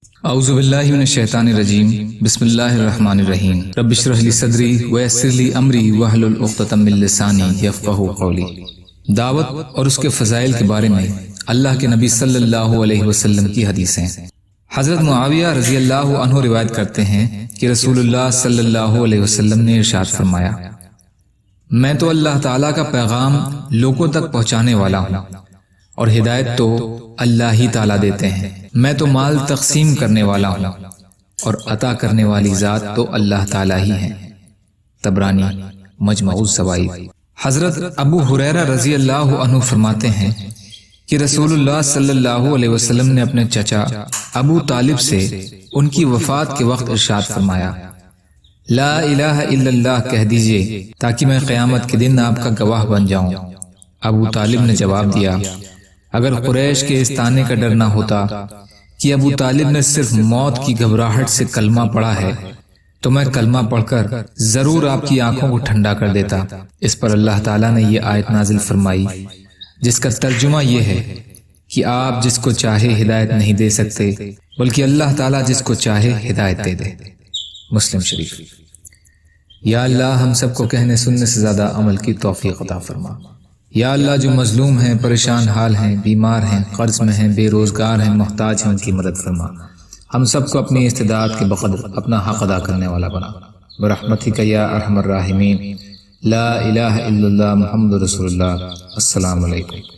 اعوذ باللہ من الشیطان الرجیم بسم اللہ الرحمن الرحیم رب اشرح لی صدری ویسر لی امری واحلل عقدۃ من لسانی یفقہوا قولی۔ دعوت اور اس کے فضائل کے بارے میں اللہ کے نبی صلی اللہ علیہ وسلم کی حدیثیں۔ حضرت معاویہ رضی اللہ عنہ روایت کرتے ہیں کہ رسول اللہ صلی اللہ علیہ وسلم نے ارشاد فرمایا، میں تو اللہ تعالیٰ کا پیغام لوگوں تک پہنچانے والا ہوں اور ہدایت تو اللہ ہی تعالیٰ دیتے ہیں۔ میں تو مال تقسیم کرنے والا ہوں اور عطا کرنے والی ذات تو اللہ تعالیٰ ہی ہے۔ طبرانی مجمع الزوائد۔ حضرت ابو ہریرہ رضی اللہ عنہ فرماتے ہیں کہ رسول اللہ صلی اللہ علیہ وسلم نے اپنے چچا ابو طالب سے ان کی وفات کے وقت ارشاد فرمایا، لا الہ الا اللہ کہہ دیجئے تاکہ میں قیامت کے دن آپ کا گواہ بن جاؤں۔ ابو طالب نے جواب دیا، اگر قریش کے اس طعنے کا ڈر نہ ہوتا کہ ابو طالب نے صرف موت کی گھبراہٹ سے کلمہ پڑھا ہے تو میں کلمہ پڑھ کر ضرور آپ کی آنکھوں کو ٹھنڈا کر دیتا۔ اس پر اللہ تعالیٰ نے یہ آیت نازل فرمائی جس کا ترجمہ یہ ہے کہ آپ جس کو چاہے ہدایت نہیں دے سکتے بلکہ اللہ تعالیٰ جس کو چاہے ہدایت دے دے۔ مسلم شریف۔ یا اللہ ہم سب کو کہنے سننے سے زیادہ عمل کی توفیق عطا فرما۔ یا اللہ جو مظلوم ہیں، پریشان حال ہیں، بیمار ہیں، قرض میں ہیں، بے روزگار ہیں، محتاج ہیں، ان کی مدد فرما۔ ہم سب کو اپنی استطاعت کے بقدر اپنا حق ادا کرنے والا بنا۔ برحمتک یا ارحم الراحمین۔ لا الہ الا اللہ محمد رسول اللہ۔ السلام علیکم۔